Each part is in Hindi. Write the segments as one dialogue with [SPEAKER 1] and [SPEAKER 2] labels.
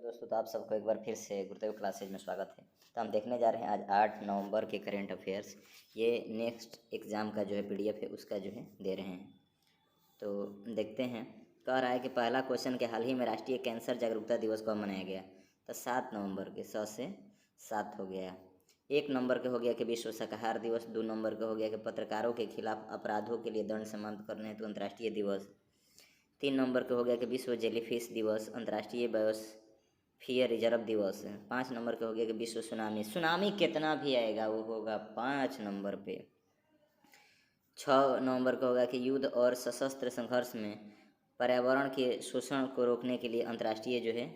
[SPEAKER 1] दोस्तों, तो आप सबको एक बार फिर से गुरुदेव क्लासेज में स्वागत है। तो हम देखने जा रहे हैं आज 8 नवंबर के करेंट अफेयर्स। ये नेक्स्ट एग्ज़ाम का जो है पीडीएफ है उसका जो है दे रहे हैं। तो देखते हैं। कह रहा है कि पहला क्वेश्चन के हाल ही में राष्ट्रीय कैंसर जागरूकता दिवस कब मनाया गया? तो 7 नवंबर के 100 से 7 हो गया। 1 नंबर के हो गया कि विश्व शाकाहार दिवस। 2 नंबर के हो गया कि पत्रकारों के खिलाफ अपराधों के लिए दंड समाप्त करने हेतु अंतर्राष्ट्रीय दिवस। 3 नंबर के हो गया कि विश्व जेलीफिश दिवस, अंतर्राष्ट्रीय बायोस्फीयर रिजर्व दिवस। 5 नंबर के हो गया कि विश्व सुनामी कितना भी आएगा वो होगा 5 नंबर पे। 6 नवंबर का होगा कि युद्ध और सशस्त्र संघर्ष में पर्यावरण के शोषण को रोकने के लिए अंतर्राष्ट्रीय जो है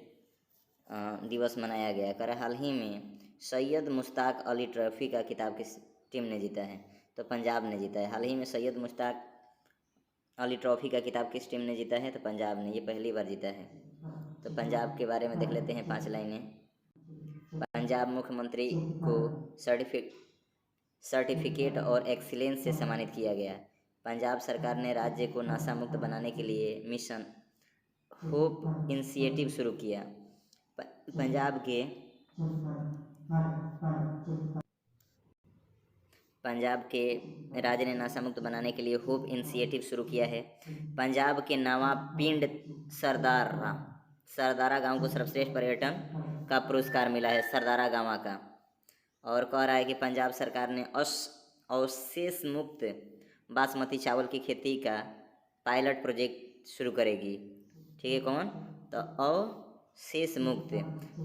[SPEAKER 1] दिवस मनाया गया। कर हाल ही में सैयद मुश्ताक अली ट्रॉफी का खिताब किस टीम ने जीता है? तो पंजाब ने जीता है। हाल ही में सैयद मुश्ताक अली ट्रॉफी का खिताब किस टीम ने जीता है? तो पंजाब ने। ये पहली बार जीता है। तो पंजाब के बारे में देख लेते हैं 5 लाइनें। पंजाब मुख्यमंत्री को सर्टिफिकेट और एक्सीलेंस से सम्मानित किया गया। पंजाब सरकार ने राज्य को नशा मुक्त बनाने के लिए मिशन होप इनिशिएटिव शुरू किया। पंजाब के राज्य ने नशा मुक्त बनाने के लिए होप इनिशिएटिव शुरू किया है। पंजाब के नवापिंड सरदारा गांव को सर्वश्रेष्ठ पर्यटन का पुरस्कार मिला है, सरदारा गांव का। और कह रहा है कि पंजाब सरकार ने अवशेष मुक्त बासमती चावल की खेती का पायलट प्रोजेक्ट शुरू करेगी। ठीक है, कौन? तो अवशेष मुक्त।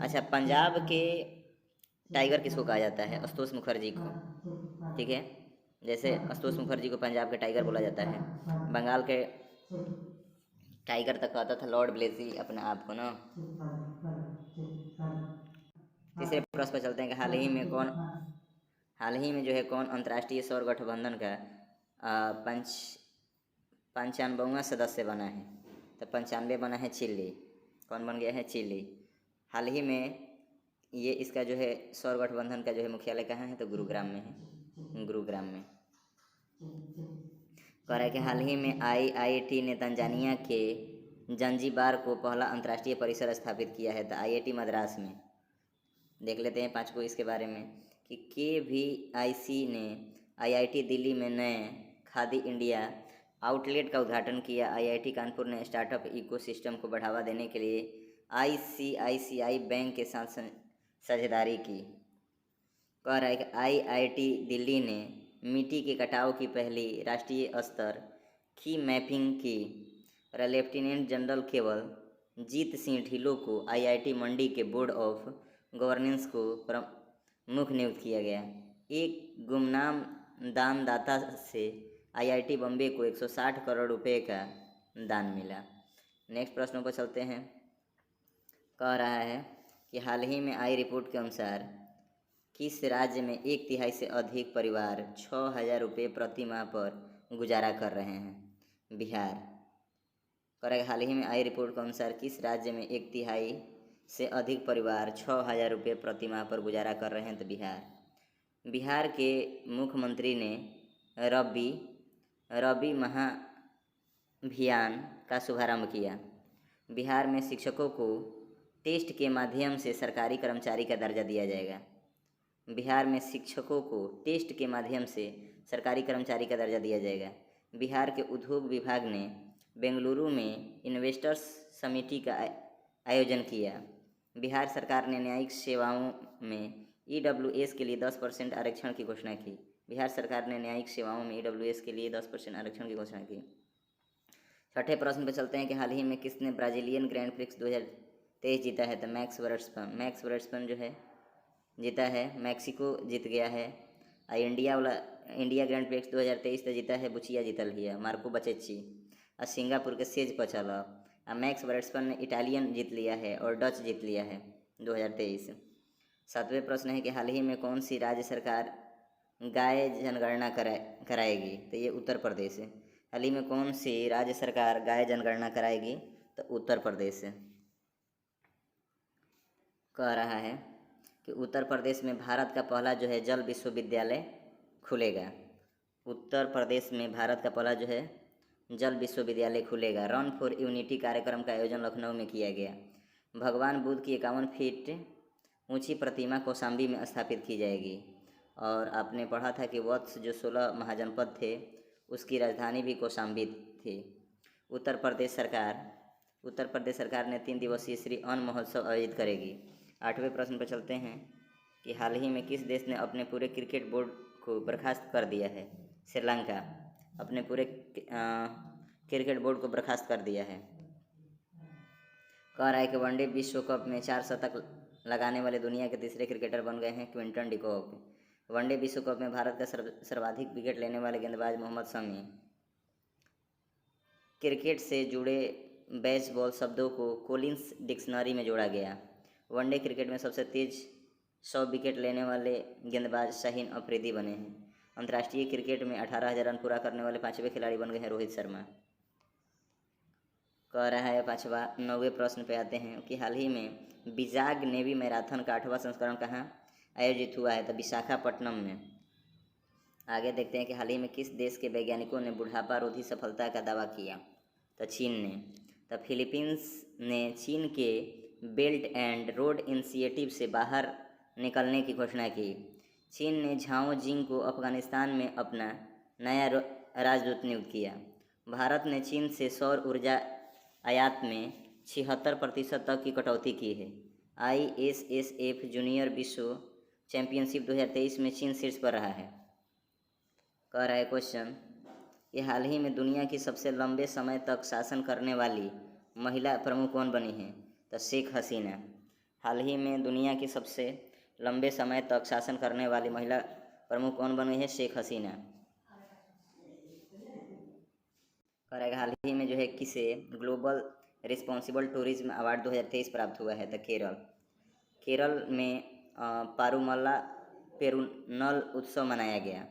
[SPEAKER 1] अच्छा, पंजाब के टाइगर किसको कहा जाता है? आशुतोष मुखर्जी को। ठीक है, जैसे आशुतोष मुखर्जी को पंजाब के टाइगर बोला जाता है। बंगाल के टाइगर तक कहता था लॉर्ड ब्लेसी अपने आप को ना। तीसरे प्रश्न पर चलते हैं कि हाल ही में जो है कौन अंतर्राष्ट्रीय सौर गठबंधन का 95वां सदस्य बना है? तो 95 बना है चिली। कौन बन गया है? चिली। हाल ही में ये इसका जो है सौर गठबंधन का जो है मुख्यालय कहाँ है? तो गुरुग्राम में है। गुरुग्राम में। कह रहा है कि हाल ही में IIT ने तंजानिया के जंजीबार को पहला अंतर्राष्ट्रीय परिसर स्थापित किया है। तो IIT मद्रास में। देख लेते हैं 5 को इसके बारे में कि KVIC ने IIT दिल्ली में नए खादी इंडिया आउटलेट का उद्घाटन किया। IIT कानपुर ने स्टार्टअप इकोसिस्टम को बढ़ावा देने के लिए ICICI बैंक के साथ साझेदारी की। कह रहा है कि IIT दिल्ली ने मिट्टी के कटाव की पहली राष्ट्रीय स्तर की मैपिंग की। और लेफ्टिनेंट जनरल केवल जीत सिंह ढिल्लों को IIT मंडी के बोर्ड ऑफ गवर्नेंस को प्रमुख नियुक्त किया गया। एक गुमनाम दानदाता से IIT बम्बे को 160 करोड़ रुपए का दान मिला। नेक्स्ट प्रश्नों पर चलते हैं। कह रहा है कि हाल ही में आई रिपोर्ट के अनुसार किस राज्य में 1/3 से अधिक परिवार 6,000 रुपये प्रति माह पर गुजारा कर रहे हैं? बिहार। कह रहा है हाल ही में आई रिपोर्ट के अनुसार किस राज्य में 1/3 से अधिक परिवार 6,000 रुपये प्रति माह पर गुजारा कर रहे हैं? तो बिहार। बिहार के मुख्यमंत्री ने रबी महाभियान का शुभारंभ किया। बिहार में शिक्षकों को टेस्ट के माध्यम से सरकारी कर्मचारी का दर्जा दिया जाएगा। बिहार में शिक्षकों को टेस्ट के माध्यम से सरकारी कर्मचारी का दर्जा दिया जाएगा। बिहार के उद्योग विभाग ने बेंगलुरु में इन्वेस्टर्स समिति का आयोजन किया। बिहार सरकार ने न्यायिक सेवाओं में EWS के लिए 10% आरक्षण की घोषणा की। बिहार सरकार ने न्यायिक सेवाओं में EWS के लिए 10% आरक्षण की घोषणा की। छठे प्रश्न पर चलते हैं कि हाल ही में किसने ब्राजीलियन ग्रैंड प्रिक्स 2023 जीता है? तो मैक्स वर्स्टपन जो है जीता है। मैक्सिको जीत गया है। इंडिया ग्रैंड प्रिक्स 2023 तो जीता है बुचिया जीतल ही है, मार्को बचेच्ची। और सिंगापुर के सेज पचल। मैक्स वर्स्टपन ने इटालियन जीत लिया है और डच जीत लिया है 2023। 7वें प्रश्न है कि हाल ही में कौन सी राज्य सरकार गाय जनगणना कराएगी? तो ये उत्तर प्रदेश है। हाल ही में कौन सी राज्य सरकार गाय जनगणना कराएगी? तो उत्तर प्रदेश है। कह रहा है कि उत्तर प्रदेश में भारत का पहला जो है जल विश्वविद्यालय खुलेगा। उत्तर प्रदेश में भारत का पहला जो है जल विश्वविद्यालय खुलेगा। रन फॉर यूनिटी कार्यक्रम का आयोजन लखनऊ में किया गया। भगवान बुद्ध की 51 फीट ऊंची प्रतिमा कौशाम्बी में स्थापित की जाएगी। और आपने पढ़ा था कि वत्स जो 16 महाजनपद थे उसकी राजधानी भी कौशाम्बी थी। उत्तर प्रदेश सरकार ने 3 दिवसीय श्री अन्न महोत्सव आयोजित करेगी। 8वें प्रश्न पर चलते हैं कि हाल ही में किस देश ने अपने पूरे क्रिकेट बोर्ड को बर्खास्त कर दिया है? श्रीलंका अपने पूरे क्रिकेट बोर्ड को बर्खास्त कर दिया है। कह रहा है कि वनडे विश्व कप में 4 शतक लगाने वाले दुनिया के तीसरे क्रिकेटर बन गए हैं क्विंटन डिकॉक। वनडे विश्व कप में भारत का सर्वाधिक विकेट लेने वाले गेंदबाज मोहम्मद शमी। क्रिकेट से जुड़े बेसबॉल शब्दों को कोलिंस डिक्शनरी में जोड़ा गया। वनडे क्रिकेट में सबसे तेज 100 विकेट लेने वाले गेंदबाज शाहीन अफरीदी बने हैं। अंतर्राष्ट्रीय क्रिकेट में 18,000 रन पूरा करने वाले 5वें खिलाड़ी बन गए हैं रोहित शर्मा। कह रहा है 9वें प्रश्न पे आते हैं कि हाल ही में विजाग नेवी मैराथन का 8वां संस्करण कहाँ आयोजित हुआ है? तो विशाखापट्टनम में। आगे देखते हैं कि हाल ही में किस देश के वैज्ञानिकों ने बुढ़ापा रोधी सफलता का दावा किया? तो चीन ने। तो फिलीपींस ने चीन के बेल्ट एंड रोड इनिशिएटिव से बाहर निकलने की घोषणा की। चीन ने झाओ जिंग को अफगानिस्तान में अपना नया राजदूत नियुक्त किया। भारत ने चीन से सौर ऊर्जा आयात में 76% तक की कटौती की है। ISSF जूनियर विश्व चैंपियनशिप 2023 में चीन शीर्ष पर रहा है। कह रहा है क्वेश्चन कि हाल ही में दुनिया की सबसे लंबे समय तक शासन करने वाली महिला प्रमुख कौन बनी है? तो शेख हसीना। हाल ही में दुनिया की सबसे लंबे समय तक शासन करने वाली महिला प्रमुख कौन बनी है? शेख हसीना। कह रहा है हाल ही में जो है किसे ग्लोबल रिस्पॉन्सिबल टूरिज्म अवार्ड 2023 प्राप्त हुआ है? तो केरल में पारुमल्ला पेरुनल उत्सव मनाया गया।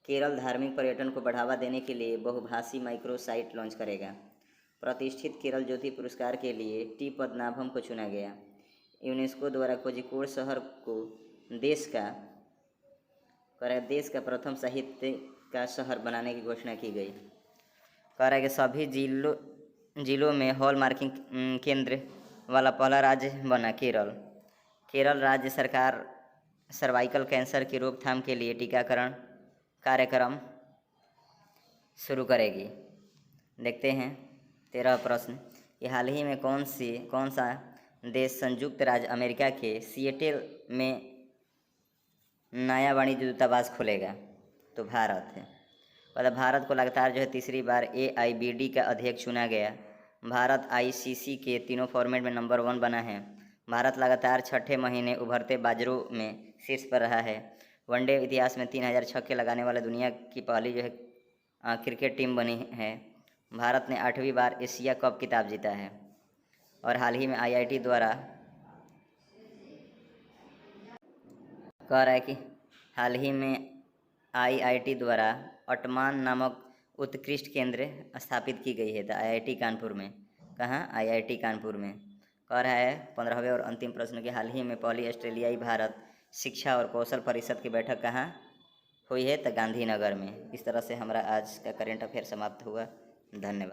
[SPEAKER 1] केरल धार्मिक पर्यटन को बढ़ावा देने के लिए बहुभाषी माइक्रो साइट लॉन्च करेगा। प्रतिष्ठित केरल ज्योति पुरस्कार के लिए टी पद्मनाभम को चुना गया। यूनेस्को द्वारा कोझिकोड शहर को देश का प्रथम साहित्य का शहर बनाने की घोषणा की गई। कह रहा है कि सभी जिलों में हॉल मार्किंग केंद्र वाला पहला राज्य बना केरल राज्य सरकार सर्वाइकल कैंसर की रोकथाम के लिए टीकाकरण कार्यक्रम शुरू करेगी। देखते हैं 13वां प्रश्न कि हाल ही में कौन सा देश संयुक्त राज्य अमेरिका के सिएटल में नया वाणिज्य दूतावास खोलेगा? तो भारत है। मतलब भारत को लगातार जो है तीसरी बार AIBD का अध्यक्ष चुना गया। भारत ICC के तीनों फॉर्मेट में नंबर 1 बना है। भारत लगातार 6ठे महीने उभरते बाजरों में शीर्ष पर रहा है। वनडे इतिहास में 3000 छक्के लगाने वाले दुनिया की पहली जो है क्रिकेट टीम बनी है। भारत ने 8वीं बार एशिया कप खिताब जीता है। और हाल ही में IIT द्वारा कह रहा है कि हाल ही में IIT द्वारा अटमान नामक उत्कृष्ट केंद्र स्थापित की गई है। तो IIT कानपुर में। कहाँ? IIT कानपुर में। कह रहा है 15वें और अंतिम प्रश्न के हाल ही में पहली ऑस्ट्रेलियाई भारत शिक्षा और कौशल परिषद की बैठक कहाँ हुई है? तो गांधीनगर में। इस तरह से हमारा आज का करेंट अफेयर समाप्त हुआ। धन्यवाद।